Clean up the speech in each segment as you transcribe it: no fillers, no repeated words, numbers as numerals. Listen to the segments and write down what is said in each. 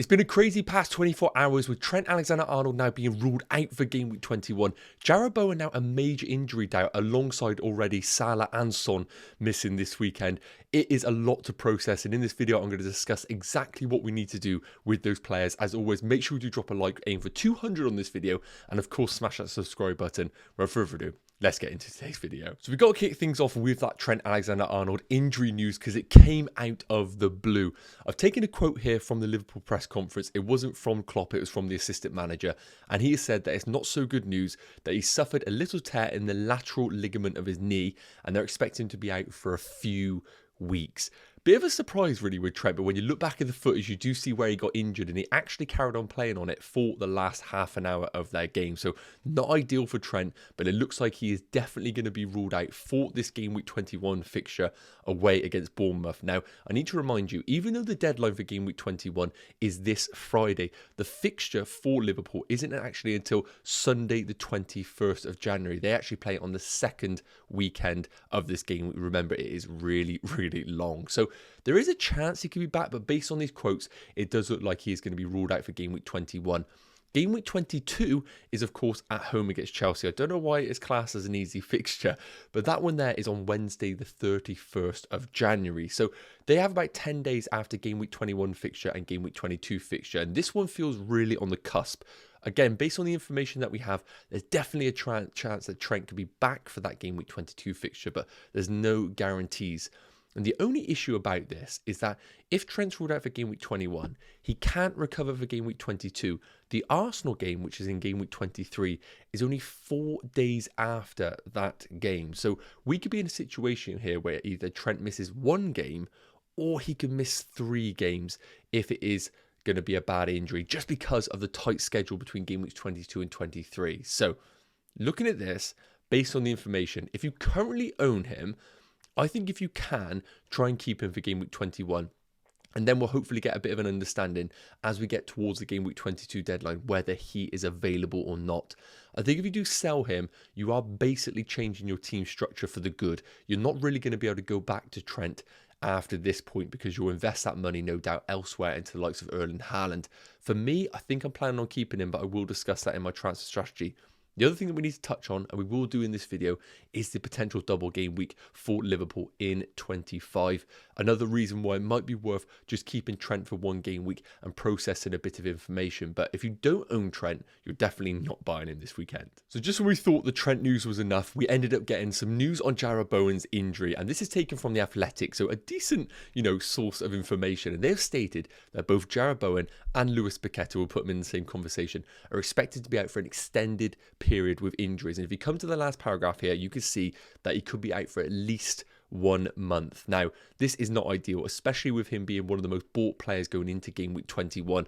It's been a crazy past 24 hours with Trent Alexander-Arnold now being ruled out for Game Week 21. Jarrod Bowen now a major injury doubt alongside already Salah and Son missing this weekend. It is a lot to process, and in this video I'm going to discuss exactly what we need to do with those players. As always, make sure you do drop a like, aim for 200 on this video, and of course smash that subscribe button. Without further ado, let's get into today's video. So we've got to kick things off with that Trent Alexander-Arnold injury news because it came out of the blue. I've taken a quote here from the Liverpool press conference. It wasn't from Klopp, it was from the assistant manager. And he has said that it's not so good news that he suffered a little tear in the lateral ligament of his knee and they're expecting him to be out for a few weeks. Bit of a surprise really with Trent, but when you look back at the footage, you do see where he got injured and he actually carried on playing on it for the last half an hour of their game. So not ideal for Trent, but it looks like he is definitely going to be ruled out for this Game Week 21 fixture away against Bournemouth. Now, I need to remind you, even though the deadline for Game Week 21 is this Friday, the fixture for Liverpool isn't actually until Sunday the 21st of January. They actually play on the second weekend of this game week. Remember, it is really, really long. So there is a chance he could be back, but based on these quotes, it does look like he is going to be ruled out for Game Week 21. Game Week 22 is, of course, at home against Chelsea. I don't know why it's classed as an easy fixture, but that one there is on Wednesday, the 31st of January. So they have about 10 days after Game Week 21 fixture and Game Week 22 fixture, and this one feels really on the cusp. Again, based on the information that we have, there's definitely a chance that Trent could be back for that Game Week 22 fixture, but there's no guarantees. And the only issue about this is that if Trent's ruled out for Game Week 21, he can't recover for Game Week 22. The Arsenal game, which is in Game Week 23, is only 4 days after that game. So we could be in a situation here where either Trent misses one game or he could miss 3 games if it is going to be a bad injury, just because of the tight schedule between Game Weeks 22 and 23. So looking at this, based on the information, if you currently own him, I think if you can, try and keep him for Game Week 21. And then we'll hopefully get a bit of an understanding as we get towards the Game Week 22 deadline, whether he is available or not. I think if you do sell him, you are basically changing your team structure for the good. You're not really going to be able to go back to Trent after this point because you'll invest that money, no doubt, elsewhere into the likes of Erling Haaland. For me, I think I'm planning on keeping him, but I will discuss that in my transfer strategy. The other thing that we need to touch on, and we will do in this video, is the potential double game week for Liverpool in 25. Another reason why it might be worth just keeping Trent for one game week and processing a bit of information. But if you don't own Trent, you're definitely not buying him this weekend. So just when we thought the Trent news was enough, we ended up getting some news on Jarrod Bowen's injury. And this is taken from The Athletic, so a decent, source of information. And they've stated that both Jarrod Bowen and Lewis Paqueta, will put them in the same conversation, are expected to be out for an extended period with injuries. And if you come to the last paragraph here, you can see that he could be out for at least 1 month. Now, this is not ideal, especially with him being one of the most bought players going into Game Week 21.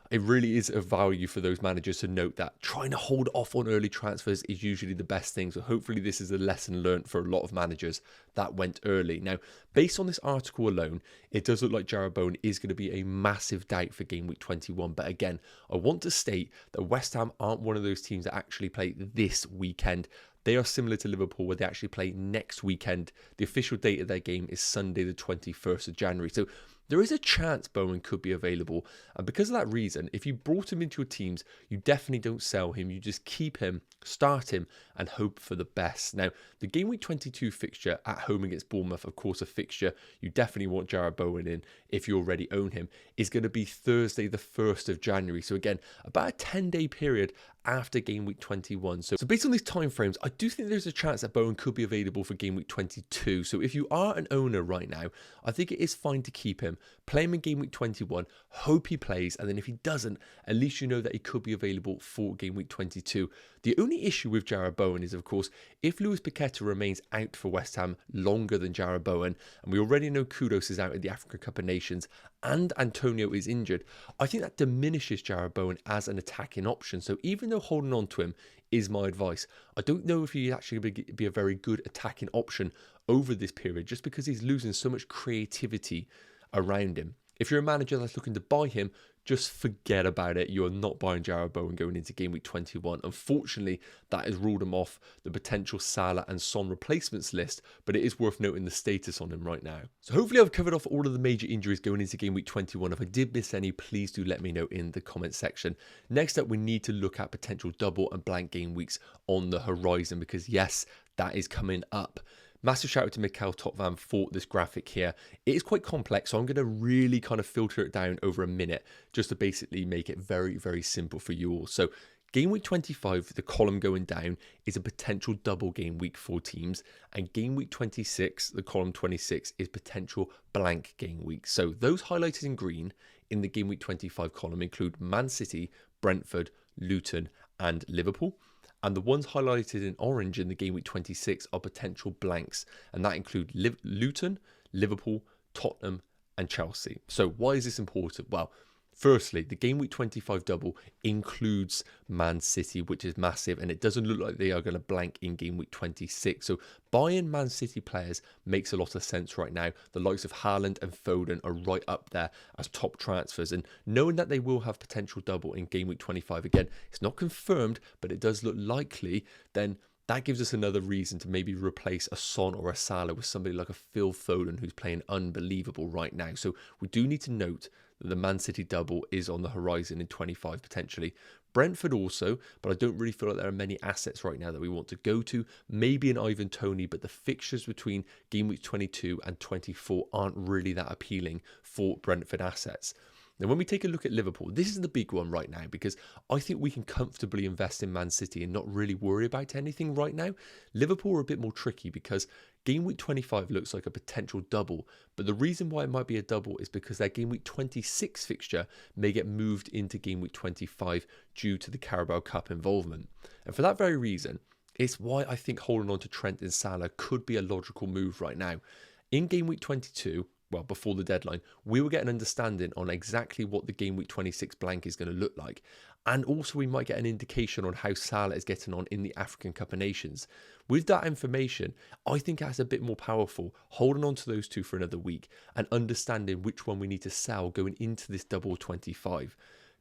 It really is of value for those managers to note that trying to hold off on early transfers is usually the best thing. So hopefully this is a lesson learned for a lot of managers that went early. Now, based on this article alone, it does look like Jarrod Bowen is going to be a massive doubt for Game Week 21. But again, I want to state that West Ham aren't one of those teams that actually play this weekend. They are similar to Liverpool, where they actually play next weekend. The official date of their game is Sunday, the 21st of January. So there is a chance Bowen could be available. And because of that reason, if you brought him into your teams, you definitely don't sell him. You just keep him, start him, and hope for the best. Now, the Game Week 22 fixture at home against Bournemouth, of course, a fixture you definitely want Jarrod Bowen in if you already own him, is going to be Thursday, the 1st of January. So again, about a 10-day period after Game Week 21. So based on these timeframes, I do think there's a chance that Bowen could be available for Game Week 22. So if you are an owner right now, I think it is fine to keep him, play him in Game Week 21, hope he plays, and then if he doesn't, at least you know that he could be available for Game Week 22. The only issue with Jarrod Bowen is, of course, if Lewis Paqueta remains out for West Ham longer than Jarrod Bowen, and we already know Kudos is out in the African Cup of Nations, and Antonio is injured, I think that diminishes Jarrod Bowen as an attacking option. So even though holding on to him is my advice, I don't know if he's actually going to be a very good attacking option over this period, just because he's losing so much creativity around him. If you're a manager that's looking to buy him, just forget about it. You are not buying Jarrod Bowen going into game week 21. Unfortunately, that has ruled him off the potential Salah and Son replacements list, but it is worth noting the status on him right now. So hopefully I've covered off all of the major injuries going into game week 21. If I did miss any, please do let me know in the comment section. Next up, we need to look at potential double and blank game weeks on the horizon, because yes, that is coming up. Massive shout out to Mikhail Topvan for this graphic here. It is quite complex, so I'm going to really kind of filter it down over a minute just to basically make it very, very simple for you all. So game week 25, the column going down, is a potential double game week for teams. And game week 26, the column 26, is potential blank game week. So those highlighted in green in the game week 25 column include Man City, Brentford, Luton, and Liverpool. And the ones highlighted in orange in the game week 26 are potential blanks. And that include Luton, Liverpool, Tottenham, and Chelsea. So why is this important? Well, firstly, the game week 25 double includes Man City, which is massive, and it doesn't look like they are going to blank in game week 26. So buying Man City players makes a lot of sense right now. The likes of Haaland and Foden are right up there as top transfers, and knowing that they will have potential double in game week 25, again, it's not confirmed, but it does look likely, then that gives us another reason to maybe replace a Son or a Salah with somebody like a Phil Foden, who's playing unbelievable right now. So we do need to note that the Man City double is on the horizon in 25 potentially. Brentford also, but I don't really feel like there are many assets right now that we want to go to. Maybe an Ivan Toney, but the fixtures between game week 22 and 24 aren't really that appealing for Brentford assets. Now, when we take a look at Liverpool, this is the big one right now, because I think we can comfortably invest in Man City and not really worry about anything right now. Liverpool are a bit more tricky because game week 25 looks like a potential double, but the reason why it might be a double is because their game week 26 fixture may get moved into game week 25 due to the Carabao Cup involvement. And for that very reason, it's why I think holding on to Trent and Salah could be a logical move right now. In game week 22, well, before the deadline, we will get an understanding on exactly what the game week 26 blank is going to look like. And also we might get an indication on how Salah is getting on in the African Cup of Nations. With that information, I think it's a bit more powerful holding on to those two for another week and understanding which one we need to sell going into this double 25.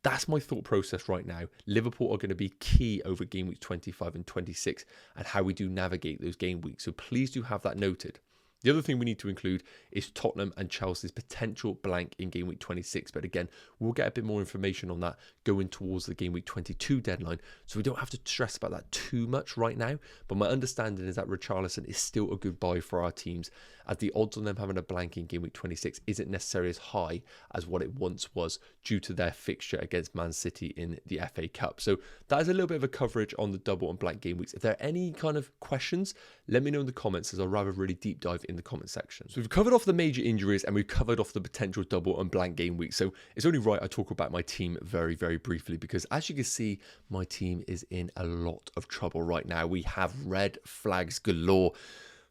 That's my thought process right now. Liverpool are going to be key over game week 25 and 26 and how we do navigate those game weeks. So please do have that noted. The other thing we need to include is Tottenham and Chelsea's potential blank in game week 26. But again, we'll get a bit more information on that going towards the game week 22 deadline. So we don't have to stress about that too much right now. But my understanding is that Richarlison is still a good buy for our teams, as the odds on them having a blank in game week 26 isn't necessarily as high as what it once was due to their fixture against Man City in the FA Cup. So that is a little bit of a coverage on the double and blank game weeks. If there are any kind of questions, let me know in the comments, as I'll rather really deep dive in the comment section. So we've covered off the major injuries and we've covered off the potential double and blank game week. So it's only right I talk about my team very, very briefly, because as you can see, my team is in a lot of trouble right now. We have red flags galore.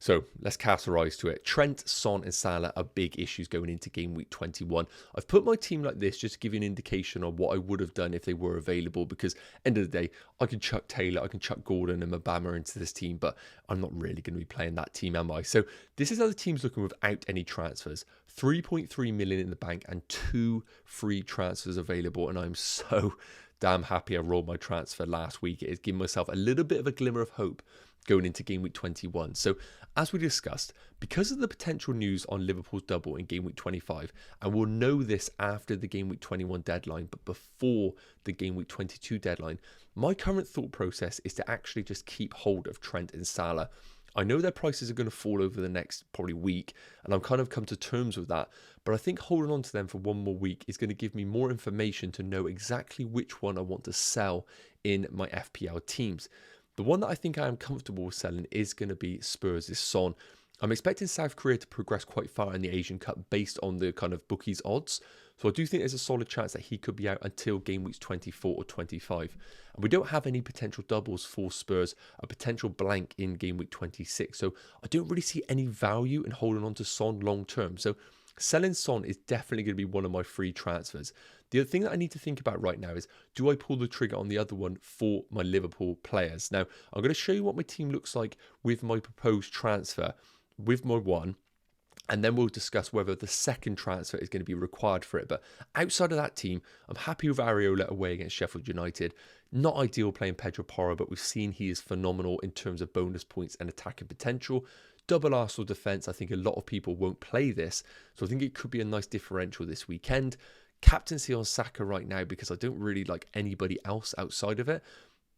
So let's cast our eyes to it. Trent, Son and Salah are big issues going into game week 21. I've put my team like this just to give you an indication of what I would have done if they were available, because end of the day, I can chuck Taylor, I can chuck Gordon and Mabama into this team, but I'm not really going to be playing that team, am I? So this is how the team's looking without any transfers. 3.3 million in the bank and 2 free transfers available, and I'm so damn happy I rolled my transfer last week. It has given myself a little bit of a glimmer of hope going into game week 21. So as we discussed, because of the potential news on Liverpool's double in game week 25, and we'll know this after the game week 21 deadline, but before the game week 22 deadline, my current thought process is to actually just keep hold of Trent and Salah. I know their prices are going to fall over the next probably week, and I've kind of come to terms with that, but I think holding on to them for one more week is going to give me more information to know exactly which one I want to sell in my FPL teams. The one that I think I am comfortable with selling is going to be Spurs' Son. I'm expecting South Korea to progress quite far in the Asian Cup based on the kind of bookies odds. So I do think there's a solid chance that he could be out until game weeks 24 or 25. And we don't have any potential doubles for Spurs, a potential blank in game week 26. So I don't really see any value in holding on to Son long term. So selling Son is definitely going to be one of my free transfers. The other thing that I need to think about right now is, do I pull the trigger on the other one for my Liverpool players? Now, I'm going to show you what my team looks like with my proposed transfer, with my one, And then we'll discuss whether the second transfer is going to be required for it. But outside of that team, I'm happy with Areola away against Sheffield United. Not ideal playing Pedro Porro, but we've seen he is phenomenal in terms of bonus points and attacking potential. Double Arsenal defence, I think a lot of people won't play this. So I think it could be a nice differential this weekend. Captaincy on Saka right now because I don't really like anybody else outside of it.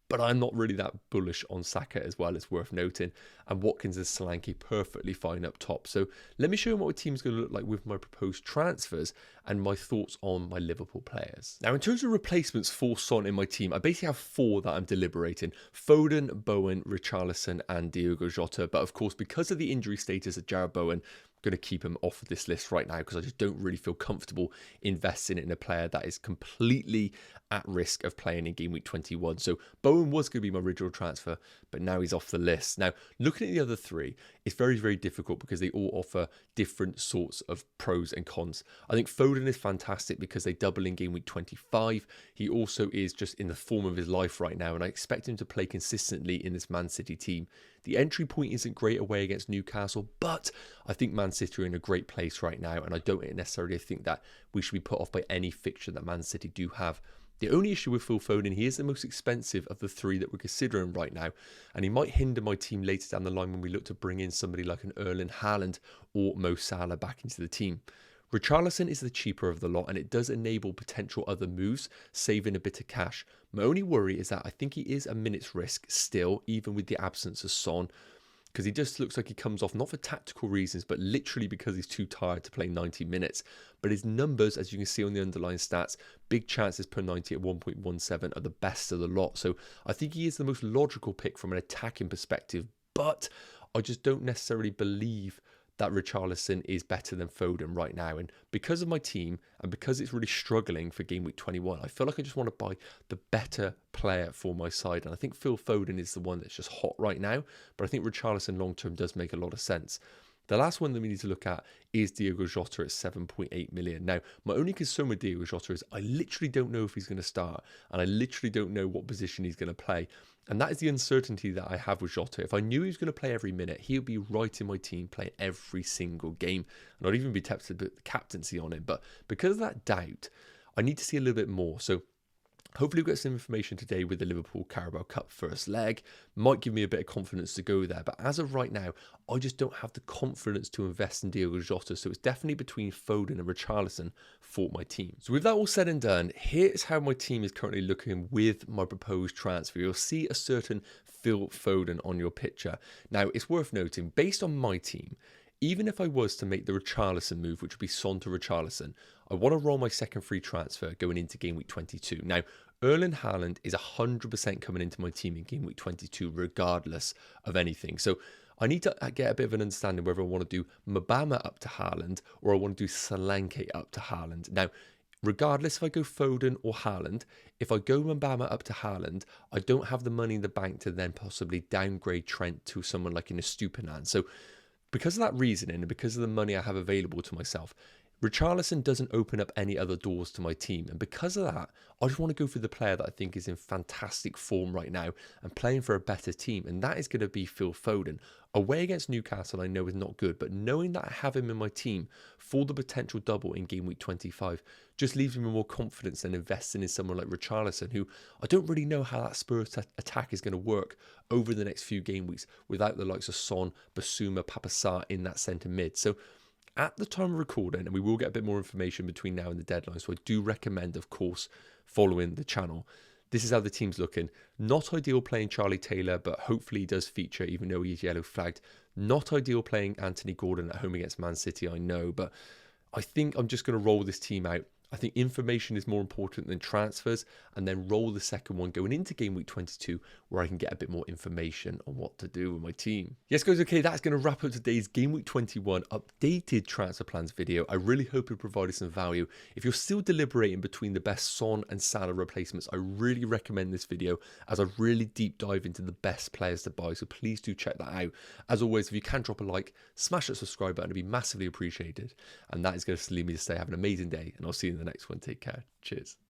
But I'm not really that bullish on Saka as well, it's worth noting. And Watkins and Solanke perfectly fine up top. So let me show you what my team's going to look like with my proposed transfers and my thoughts on my Liverpool players. Now, in terms of replacements for Son in my team, I basically have 4 that I'm deliberating. Foden, Bowen, Richarlison and Diogo Jota. But of course, because of the injury status of Jarrod Bowen, I'm going to keep him off of this list right now because I just don't really feel comfortable investing in a player that is completely at risk of playing in game week 21. So Bowen was going to be my original transfer, but now he's off the list. Now, looking at the other 3, it's very, very difficult because they all offer different sorts of pros and cons. I think Foden is fantastic because they double in game week 25. He also is just in the form of his life right now, and I expect him to play consistently in this Man City team. The entry point isn't great away against Newcastle, but I think Man City are in a great place right now, and I don't necessarily think that we should be put off by any fixture that Man City do have. The only issue with Phil Foden, he is the most expensive of the 3 that we're considering right now, and he might hinder my team later down the line when we look to bring in somebody like an Erling Haaland or Mo Salah back into the team. Richarlison is the cheaper of the lot, and it does enable potential other moves, saving a bit of cash. My only worry is that I think he is a minute's risk still, even with the absence of Son, because he just looks like he comes off not for tactical reasons, but literally because he's too tired to play 90 minutes. But his numbers, as you can see on the underlying stats, big chances per 90 at 1.17 are the best of the lot. So I think he is the most logical pick from an attacking perspective, but I just don't necessarily believe that Richarlison is better than Foden right now. And because of my team and because it's really struggling for game week 21, I feel like I just want to buy the better player for my side. And I think Phil Foden is the one that's just hot right now. But I think Richarlison long term does make a lot of sense. The last one that we need to look at is Diogo Jota at 7.8 million. Now, my only concern with Diogo Jota is I literally don't know if he's going to start, and I literally don't know what position he's going to play. And that is the uncertainty that I have with Jota. If I knew he was going to play every minute, he would be right in my team playing every single game. And I'd even be tempted to put the captaincy on him. But because of that doubt, I need to see a little bit more. So hopefully we'll get some information today with the Liverpool Carabao Cup first leg. Might give me a bit of confidence to go there. But as of right now, I just don't have the confidence to invest in Diogo Jota. So it's definitely between Foden and Richarlison for my team. So with that all said and done, here's how my team is currently looking with my proposed transfer. You'll see a certain Phil Foden on your picture. Now, it's worth noting, based on my team, even if I was to make the Richarlison move, which would be Son to Richarlison, I want to roll my second free transfer going into game week 22. Now, Erling Haaland is 100% coming into my team in game week 22, regardless of anything. So I need to get a bit of an understanding whether I want to do Mabama up to Haaland or I want to do Solanke up to Haaland. Now, regardless if I go Foden or Haaland, if I go Mabama up to Haaland, I don't have the money in the bank to then possibly downgrade Trent to someone like in a Estupiñán. So because of that reasoning and because of the money I have available to myself, Richarlison doesn't open up any other doors to my team. And because of that, I just want to go for the player that I think is in fantastic form right now and playing for a better team. And that is going to be Phil Foden. Away against Newcastle, I know is not good, but knowing that I have him in my team for the potential double in game week 25 just leaves me with more confidence than investing in someone like Richarlison, who I don't really know how that Spurs attack is going to work over the next few game weeks without the likes of Son, Basuma, Papasar in that centre mid. So at the time of recording, and we will get a bit more information between now and the deadline, so I do recommend, of course, following the channel. This is how the team's looking. Not ideal playing Charlie Taylor, but hopefully he does feature, even though he's yellow flagged. Not ideal playing Anthony Gordon at home against Man City, I know, but I think I'm just going to roll this team out. I think information is more important than transfers, and then roll the second one going into game week 22 where I can get a bit more information on what to do with my team. Yes, guys, okay, that's going to wrap up today's game week 21 updated transfer plans video. I really hope it provided some value. If you're still deliberating between the best Son and Salah replacements, I really recommend this video as I really deep dive into the best players to buy, so please do check that out. As always, if you can drop a like, smash that subscribe button, it'd be massively appreciated. And that is going to leave me to say have an amazing day, and I'll see you in the next one. Take care. Cheers.